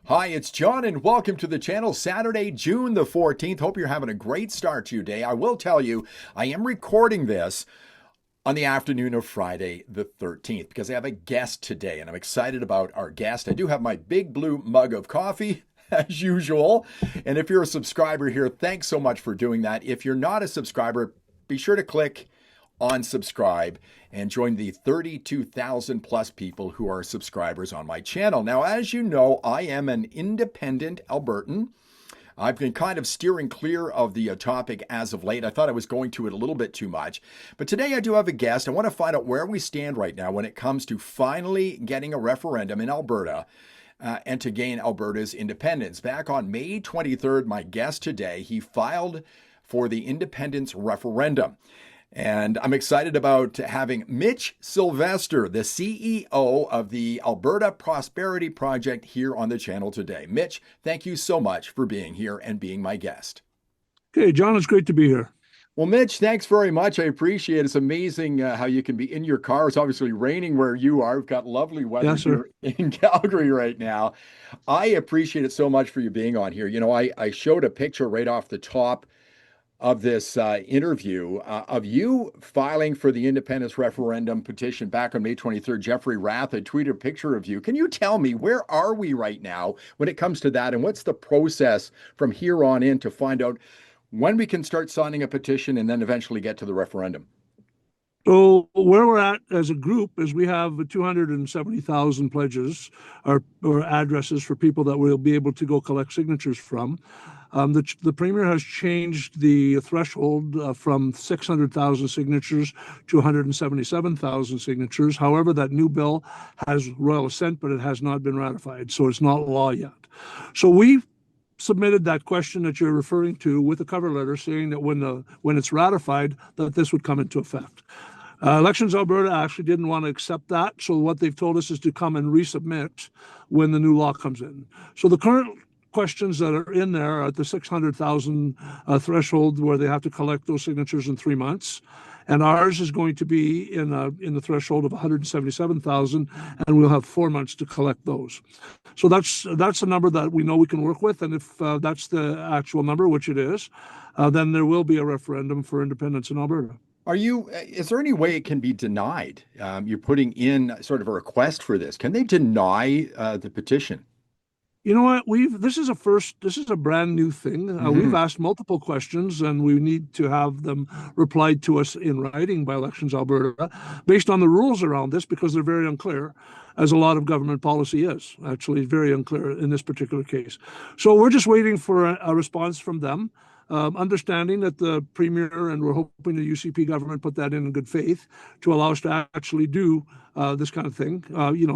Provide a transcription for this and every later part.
Hi, it's John, and welcome to the channel. Saturday, June the 14th. Hope you're having a great start to your day. I will tell you, I am recording this on the afternoon of Friday the 13th because I have a guest today, and I'm excited about our guest. I do have my big blue mug of coffee, as usual. And if you're a subscriber here, thanks so much for doing that. If you're not a subscriber, be sure to click on subscribe and join the 32,000 plus people who are subscribers on my channel. Now, as you know, I am an independent Albertan. I've been kind of steering clear of the topic as of late. I thought I was going to it a little bit too much. But today I do have a guest. I want to find out where we stand right now when it comes to finally getting a referendum in Alberta and to gain Alberta's independence. Back on May 23rd, my guest today, he filed for the independence referendum. And I'm excited about having Mitch Sylvestre, the CEO of the Alberta Prosperity Project, here on the channel today. Mitch, thank you so much for being here and being my guest. Okay, John, it's great to be here. Well, Mitch, thanks very much. I appreciate it. It's amazing how you can be in your car. It's obviously raining where you are. We've got lovely weather here in Calgary right now. I appreciate it so much for you being on here. You know, I showed a picture right off the top of this interview of you filing for the independence referendum petition back on May 23rd. Jeffrey Rath had tweeted a picture of you. Can you tell me where are we right now when it comes to that, and what's the process from here on in to find out when we can start signing a petition and then eventually get to the referendum? So where we're at as a group is we have 270,000 pledges or addresses for people that we'll be able to go collect signatures from. The Premier has changed the threshold from 600,000 signatures to 177,000 signatures. However, that new bill has royal assent, but it has not been ratified, so it's not law yet. So we submitted that question that you're referring to with a cover letter saying that when it's ratified, that this would come into effect. Elections Alberta actually didn't want to accept that, so what they've told us is to come and resubmit when the new law comes in. So the current questions that are in there are at the 600,000 threshold, where they have to collect those signatures in 3 months, and ours is going to be in the threshold of 177,000, and we'll have 4 months to collect those. So that's a number that we know we can work with, and if that's the actual number, which it is, then there will be a referendum for independence in Alberta. Is there any way it can be denied? You're putting in sort of a request for this. Can they deny the petition? You know what? This is a brand new thing. We've asked multiple questions, and we need to have them replied to us in writing by Elections Alberta based on the rules around this, because they're very unclear, as a lot of government policy is. Actually, very unclear in this particular case. So we're just waiting for a response from them. Understanding that the Premier, and we're hoping the UCP government put that in good faith to allow us to actually do this kind of thing,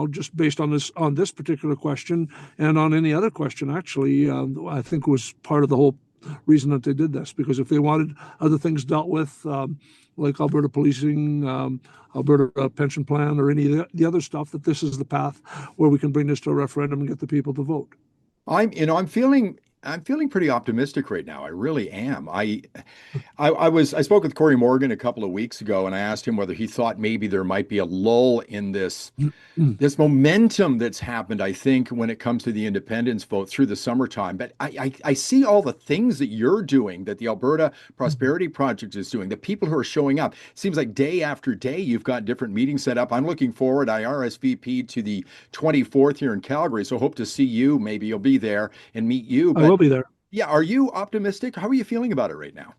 just based on this particular question and on any other question, actually, I think was part of the whole reason that they did this, because if they wanted other things dealt with, like Alberta policing, Alberta pension plan, or any of the other stuff, that this is the path where we can bring this to a referendum and get the people to vote. I'm feeling pretty optimistic right now. I really am. I spoke with Corey Morgan a couple of weeks ago, and I asked him whether he thought maybe there might be a lull in this momentum that's happened, I think, when it comes to the independence vote through the summertime. But I see all the things that you're doing, that the Alberta Prosperity Project is doing, the people who are showing up. It seems like day after day you've got different meetings set up. I'm looking forward. I RSVP to the 24th here in Calgary, so hope to see you. Maybe you'll be there and meet you. I will be there. Yeah. Are you optimistic? How are you feeling about it right now?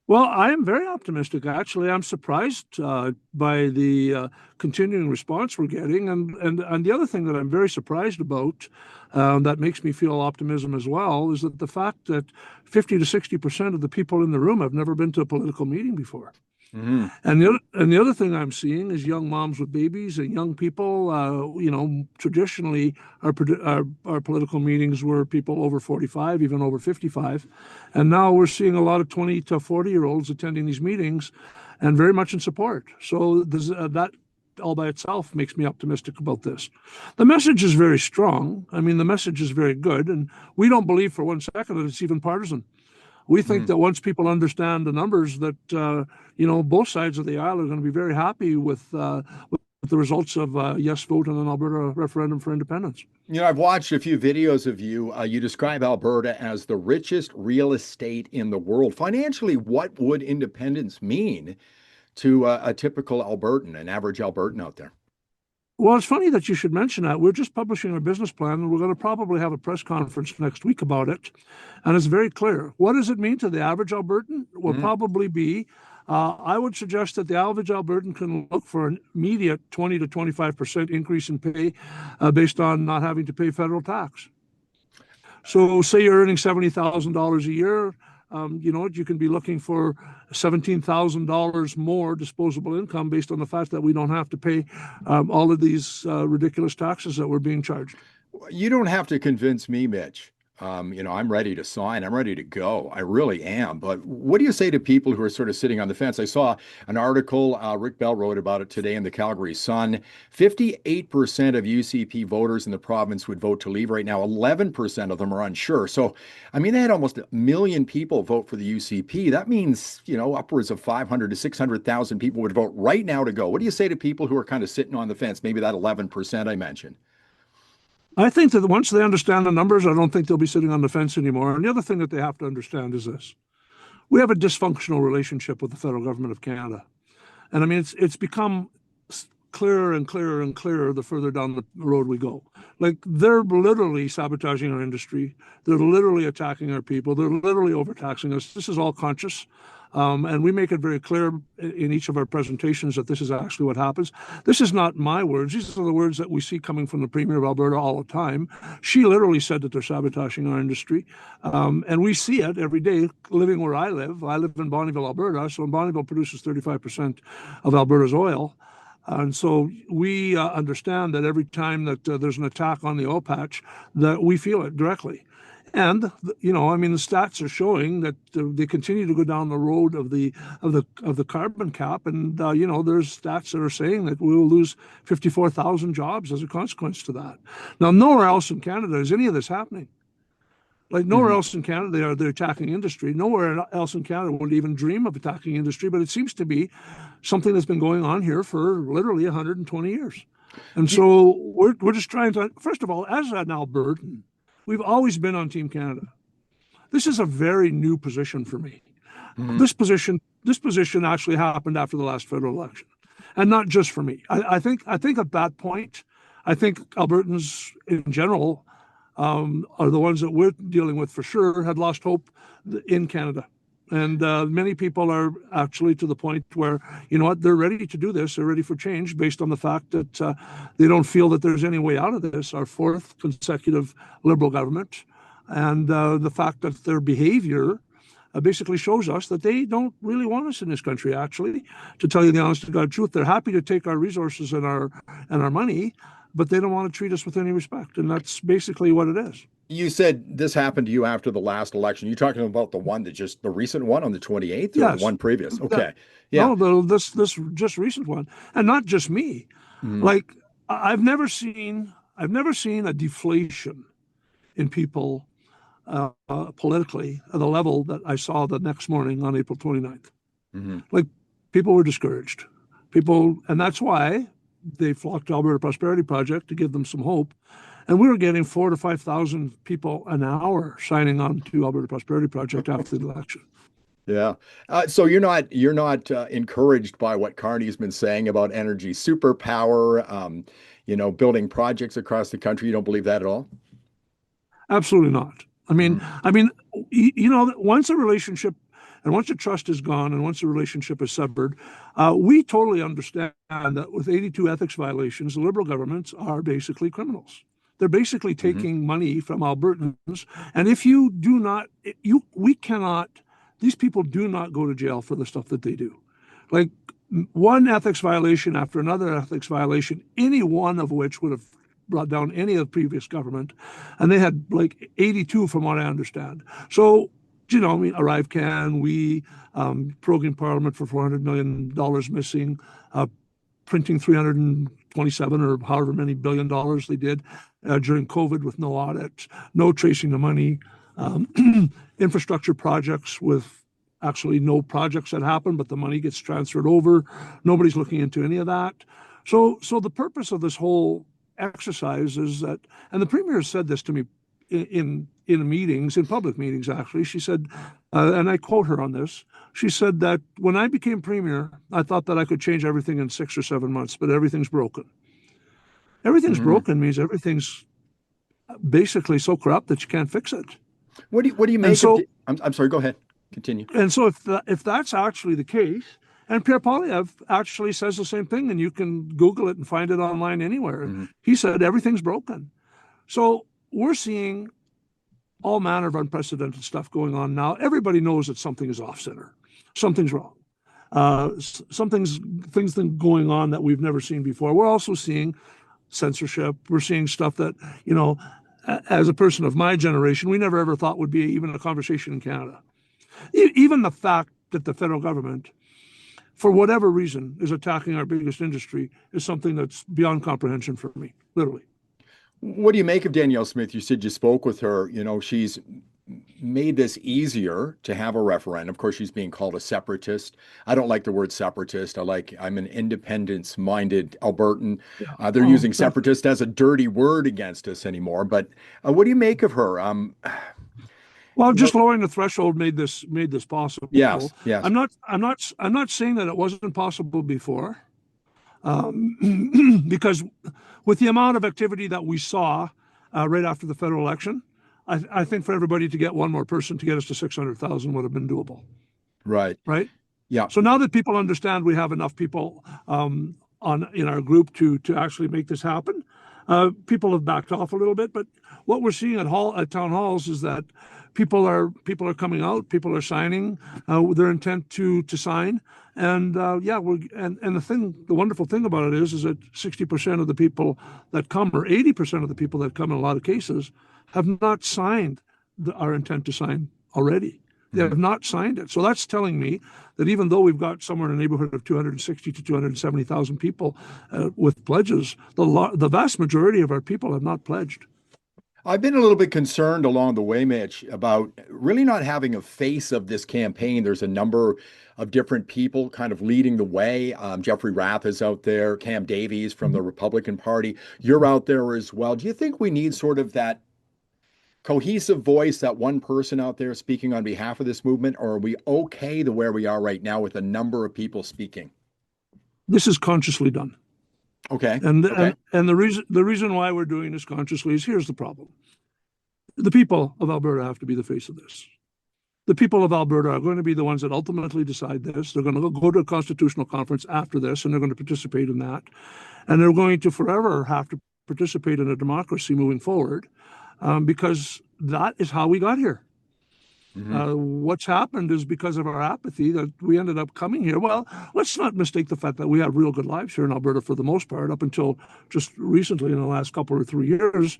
Well, I am very optimistic, actually. I'm surprised by the continuing response we're getting. And the other thing that I'm very surprised about, that makes me feel optimism as well, is that the fact that 50 to 60% of the people in the room have never been to a political meeting before. And the other thing I'm seeing is young moms with babies and young people. Traditionally, our political meetings were people over 45, even over 55, and now we're seeing a lot of 20 to 40-year-olds attending these meetings, and very much in support. So that all by itself makes me optimistic about this. The message is very strong. I mean, the message is very good, and we don't believe for one second that it's even partisan. We think that once people understand the numbers, that both sides of the aisle are going to be very happy with the results of a yes vote on an Alberta referendum for independence. You know, I've watched a few videos of you. You describe Alberta as the richest real estate in the world. Financially, what would independence mean to a typical Albertan, an average Albertan out there? Well, it's funny that you should mention that. We're just publishing our business plan, and we're going to probably have a press conference next week about it. And it's very clear. What does it mean to the average Albertan? Will probably be, I would suggest that the average Albertan can look for an immediate 20 to 25% increase in pay based on not having to pay federal tax. So say you're earning $70,000 a year, you can be looking for $17,000 more disposable income based on the fact that we don't have to pay all of these ridiculous taxes that we're being charged. You don't have to convince me, Mitch. I'm ready to sign. I'm ready to go. I really am. But what do you say to people who are sort of sitting on the fence? I saw an article, Rick Bell wrote about it today in the Calgary Sun. 58% of UCP voters in the province would vote to leave right now. 11% of them are unsure. So, they had almost 1 million people vote for the UCP. That means, upwards of 500 to 600,000 people would vote right now to go. What do you say to people who are kind of sitting on the fence? Maybe that 11% I mentioned. I think that once they understand the numbers, I don't think they'll be sitting on the fence anymore. And the other thing that they have to understand is this. We have a dysfunctional relationship with the federal government of Canada. And it's become clearer and clearer and clearer the further down the road we go. Like, they're literally sabotaging our industry. They're literally attacking our people. They're literally overtaxing us. This is all conscious. And we make it very clear in each of our presentations that this is actually what happens. This is not my words. These are the words that we see coming from the Premier of Alberta all the time. She literally said that they're sabotaging our industry. And we see it every day living where I live. I live in Bonnyville, Alberta. So Bonnyville produces 35% of Alberta's oil. And so we understand that every time that there's an attack on the oil patch, that we feel it directly. And the stats are showing that they continue to go down the road of the carbon cap, and there's stats that are saying that we will lose 54,000 jobs as a consequence to that. Now, nowhere else in Canada is any of this happening. Like, nowhere else in Canada are they attacking industry. Nowhere else in Canada would even dream of attacking industry, but it seems to be something that's been going on here for literally 120 years. And so we're just trying to, first of all, as an Albertan, we've always been on Team Canada. This is a very new position for me. This position actually happened after the last federal election, and not just for me. I think at that point, I think Albertans in general are the ones that we're dealing with for sure had lost hope in Canada. And many people are actually to the point where, they're ready to do this. They're ready for change based on the fact that they don't feel that there's any way out of this, our fourth consecutive Liberal government. And the fact that their behavior basically shows us that they don't really want us in this country, actually. To tell you the honest to God truth, they're happy to take our resources and our money, but they don't want to treat us with any respect. And that's basically what it is. You said this happened to you after the last election. You talking about the recent one on the 28th, or yes. The one previous? Okay. Yeah. No, this just recent one. And not just me. Like, I've never seen a deflation in people politically at the level that I saw the next morning on April 29th. Like, people were discouraged. And that's why they flocked to Alberta Prosperity Project to give them some hope. And we were getting 4,000 to 5,000 people an hour signing on to Alberta Prosperity Project after the election. Yeah. So you're not encouraged by what Carney's been saying about energy superpower, building projects across the country. You don't believe that at all? Absolutely not. Once a relationship and once the trust is gone and once the relationship is severed, we totally understand that with 82 ethics violations, the Liberal governments are basically criminals. They're basically taking money from Albertans. And if you do not, these people do not go to jail for the stuff that they do. Like, one ethics violation after another ethics violation, any one of which would have brought down any of the previous government. And they had like 82 from what I understand. So, ArriveCan, we, proroguing Parliament for $400 million missing, printing 327 or however many billion dollars they did during COVID with no audit, no tracing the money, infrastructure projects with actually no projects that happen, but the money gets transferred over. Nobody's looking into any of that. So the purpose of this whole exercise is that, and the Premier said this to me in meetings, in public meetings, actually. She said, and I quote her on this, she said that when I became Premier, I thought that I could change everything in 6 or 7 months, but everything's broken. Everything's broken means everything's basically so corrupt that you can't fix it. What do you make of I'm sorry, go ahead. Continue. And so if that's actually the case, and Pierre Poilievre actually says the same thing, and you can Google it and find it online anywhere. He said everything's broken. So we're seeing all manner of unprecedented stuff going on now. Everybody knows that something is off center. Something's wrong. Things going on that we've never seen before. We're also seeing censorship. We're seeing stuff that, as a person of my generation, we never ever thought would be even a conversation in Canada. Even the fact that the federal government, for whatever reason, is attacking our biggest industry is something that's beyond comprehension for me, literally. What do you make of Danielle Smith? You said you spoke with her. She's made this easier to have a referendum. Of course, she's being called a separatist. I don't like the word separatist. I'm an independence-minded Albertan. They're using separatist as a dirty word against us anymore. But what do you make of her? Well, just lowering the threshold made this possible. Yes. I'm not saying that it wasn't possible before, because with the amount of activity that we saw right after the federal election, I think for everybody to get one more person to get us to 600,000 would have been doable. Right. Yeah. So now that people understand we have enough people in our group to actually make this happen, people have backed off a little bit. But what we're seeing at town halls is that people are coming out, people are signing their intent to sign, and the wonderful thing about it is that 60% of the people that come, or 80% of the people that come in a lot of cases, have not signed our intent to sign already. They have not signed it. So that's telling me that even though we've got somewhere in the neighborhood of 260 to 270,000 people with pledges, the vast majority of our people have not pledged. I've been a little bit concerned along the way, Mitch, about really not having a face of this campaign. There's a number of different people kind of leading the way. Jeffrey Rath is out there, Cam Davies from the Republican Party. You're out there as well. Do you think we need sort of that cohesive voice, that one person out there speaking on behalf of this movement, or are we okay the where we are right now with a number of people speaking? This is consciously done. Okay. And the reason why we're doing this consciously is, here's the problem. The people of Alberta have to be the face of this. The people of Alberta are going to be the ones that ultimately decide this. They're going to go to a constitutional conference after this, and they're going to participate in that. And they're going to forever have to participate in a democracy moving forward, because that is how we got here. What's happened is because of our apathy that we ended up coming here. Well, let's not mistake the fact that we have real good lives here in Alberta for the most part, up until just recently in the last couple or 3 years.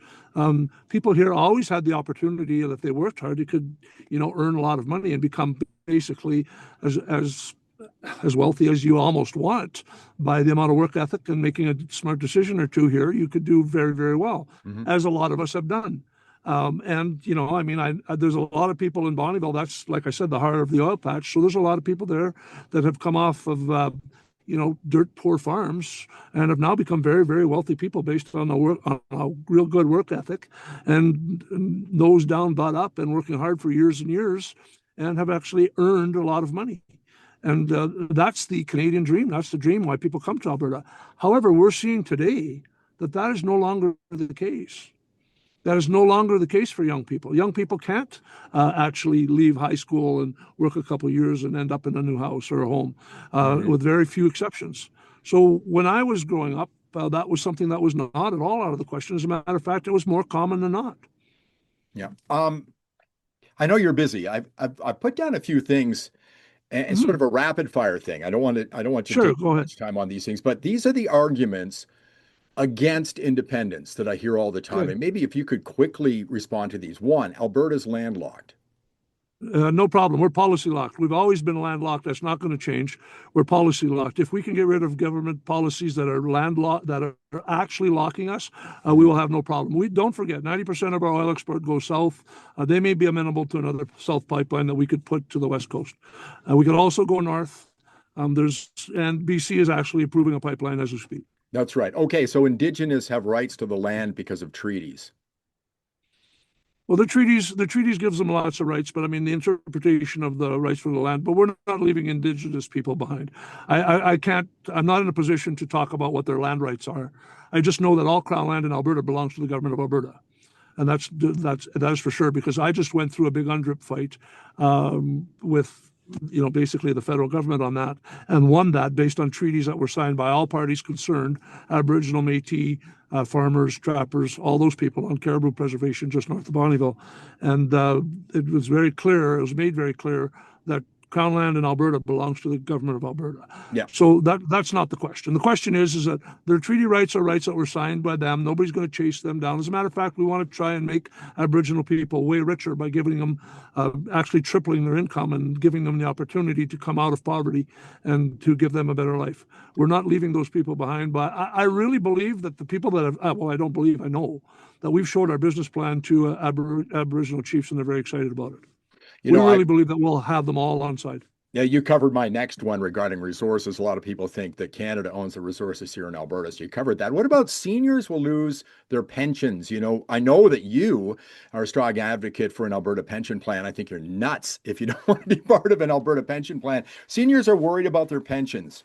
People here always had the opportunity that if they worked hard, they could, earn a lot of money and become basically as wealthy as you almost want by the amount of work ethic and making a smart decision or two here. You could do very, very well, as a lot of us have done. There's a lot of people in Bonnyville. That's, like I said, the heart of the oil patch. So there's a lot of people there that have come off of, dirt poor farms and have now become very, very wealthy people based on a real good work ethic and nose down, butt up, and working hard for years and years, and have actually earned a lot of money. And that's the Canadian dream. That's the dream why people come to Alberta. However, we're seeing today that is no longer the case. That is no longer the case for young people. Young people can't actually leave high school and work a couple of years and end up in a new house or a home, with very few exceptions. So when I was growing up, that was something that was not at all out of the question. As a matter of fact, it was more common than not. Yeah. I know you're busy. I've put down a few things and sort of a rapid fire thing. I don't want to take too much time on these things, but these are the arguments against independence that I hear all the time. And maybe if you could quickly respond to these. One, Alberta's landlocked. No problem. We're policy locked. We've always been landlocked. That's not going to change. We're policy locked. If we can get rid of government policies that are landlocked, that are actually locking us, we will have no problem. We don't forget, 90% of our oil export goes south. They may be amenable to another south pipeline that we could put to the west coast. We could also go north. And BC is actually approving a pipeline as we speak. That's right. Okay, so Indigenous have rights to the land because of treaties. Well, the treaties gives them lots of rights, but I mean the interpretation of the rights for the land. But we're not leaving Indigenous people behind. I can't. I'm not in a position to talk about what their land rights are. I just know that all Crown land in Alberta belongs to the government of Alberta, and that's for sure. Because I just went through a big UNDRIP fight with basically the federal government on that, and won that based on treaties that were signed by all parties concerned: Aboriginal, Métis, farmers, trappers, all those people on caribou preservation just north of Bonnyville. And it was very clear, it was made very clear that Crown land in Alberta belongs to the government of Alberta. Yeah. So that's not the question. The question is that their treaty rights are rights that were signed by them. Nobody's going to chase them down. As a matter of fact, we want to try and make Aboriginal people way richer by giving them, actually tripling their income and giving them the opportunity to come out of poverty and to give them a better life. We're not leaving those people behind. But I really believe that the people that have, well, I don't believe, I know that we've showed our business plan to Aboriginal chiefs, and they're very excited about it. We really believe that we'll have them all on side. Yeah, you covered my next one regarding resources. A lot of people think that Canada owns the resources here in Alberta, so you covered that. What about seniors will lose their pensions? I know that you are a strong advocate for an Alberta pension plan. I think you're nuts if you don't want to be part of an Alberta pension plan. Seniors are worried about their pensions.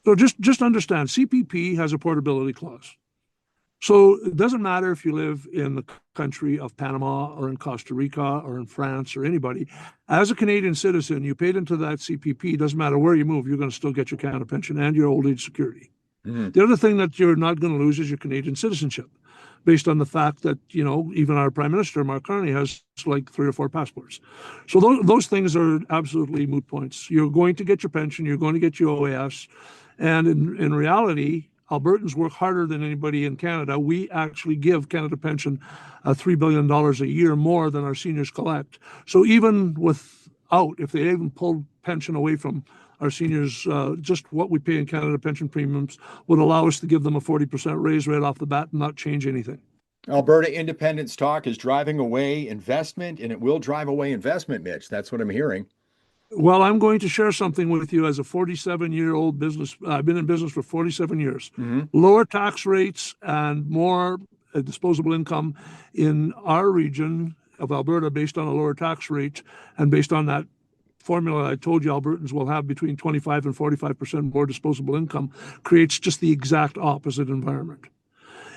So just understand, CPP has a portability clause. So it doesn't matter if you live in the country of Panama or in Costa Rica or in France or anybody. As a Canadian citizen, you paid into that CPP. Doesn't matter where you move, you're going to still get your Canada pension and your old age security. Mm-hmm. The other thing that you're not going to lose is your Canadian citizenship, based on the fact that, even our Prime Minister, Mark Carney, has like 3 or 4 passports. So those things are absolutely moot points. You're going to get your pension. You're going to get your OAS. And in reality, Albertans work harder than anybody in Canada. We actually give Canada Pension $3 billion a year more than our seniors collect. So even if they even pulled pension away from our seniors, just what we pay in Canada Pension premiums would allow us to give them a 40% raise right off the bat and not change anything. Alberta Independence talk is driving away investment, and it will drive away investment, Mitch. That's what I'm hearing. Well, I'm going to share something with you as a 47-year-old business. I've been in business for 47 years. Mm-hmm. Lower tax rates and more disposable income in our region of Alberta based on a lower tax rate and based on that formula I told you Albertans will have between 25 and 45% more disposable income creates just the exact opposite environment.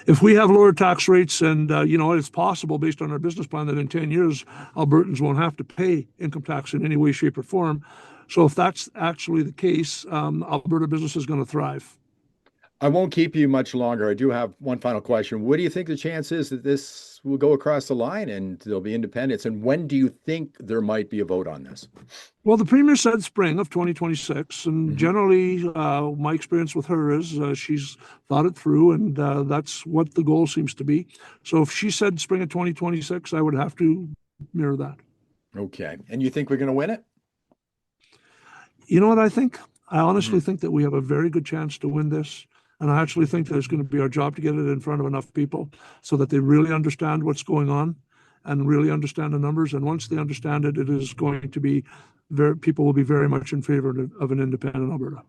If we have lower tax rates and, it's possible based on our business plan that in 10 years, Albertans won't have to pay income tax in any way, shape, or form. So if that's actually the case, Alberta business is going to thrive. I won't keep you much longer. I do have one final question. What do you think the chance is that this will go across the line and there'll be independence? And when do you think there might be a vote on this? Well, the Premier said spring of 2026. And generally, my experience with her is she's thought it through, and that's what the goal seems to be. So if she said spring of 2026, I would have to mirror that. Okay. And you think we're going to win it? You know what I think? I honestly think that we have a very good chance to win this. And I actually think that it's going to be our job to get it in front of enough people so that they really understand what's going on and really understand the numbers. And once they understand it, it is going to be people will be very much in favor of an independent Alberta.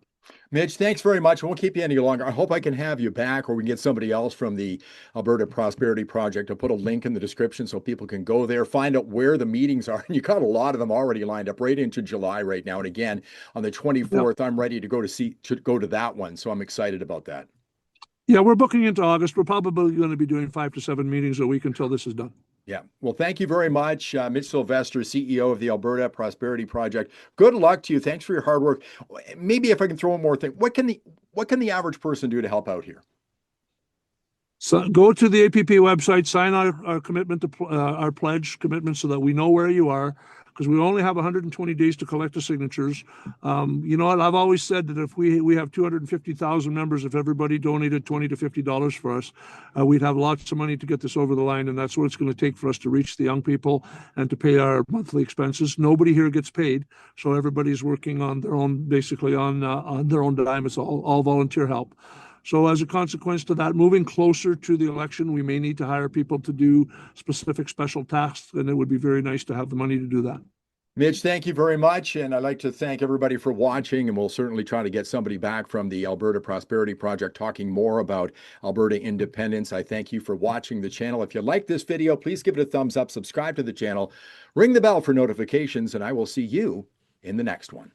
Mitch, thanks very much. I won't keep you any longer. I hope I can have you back, or we can get somebody else from the Alberta Prosperity Project. I'll put a link in the description so people can go there, find out where the meetings are. And you got a lot of them already lined up right into July right now. And again, on the 24th, I'm ready to go to that one. So I'm excited about that. Yeah, we're booking into August. We're probably going to be doing 5 to 7 meetings a week until this is done. Yeah. Well, thank you very much, Mitch Sylvestre, CEO of the Alberta Prosperity Project. Good luck to you. Thanks for your hard work. Maybe if I can throw one more thing, what can the average person do to help out here? So go to the APP website, sign our commitment to our pledge commitment so that we know where you are, because we only have 120 days to collect the signatures. You know what? I've always said that if we have 250,000 members, if everybody donated $20 to $50 for us, we'd have lots of money to get this over the line. And that's what it's going to take for us to reach the young people and to pay our monthly expenses. Nobody here gets paid. So everybody's working on their own, basically on their own dime. It's all volunteer help. So as a consequence to that, moving closer to the election, we may need to hire people to do specific special tasks, and it would be very nice to have the money to do that. Mitch, thank you very much. And I'd like to thank everybody for watching. And we'll certainly try to get somebody back from the Alberta Prosperity Project talking more about Alberta independence. I thank you for watching the channel. If you like this video, please give it a thumbs up, subscribe to the channel, ring the bell for notifications, and I will see you in the next one.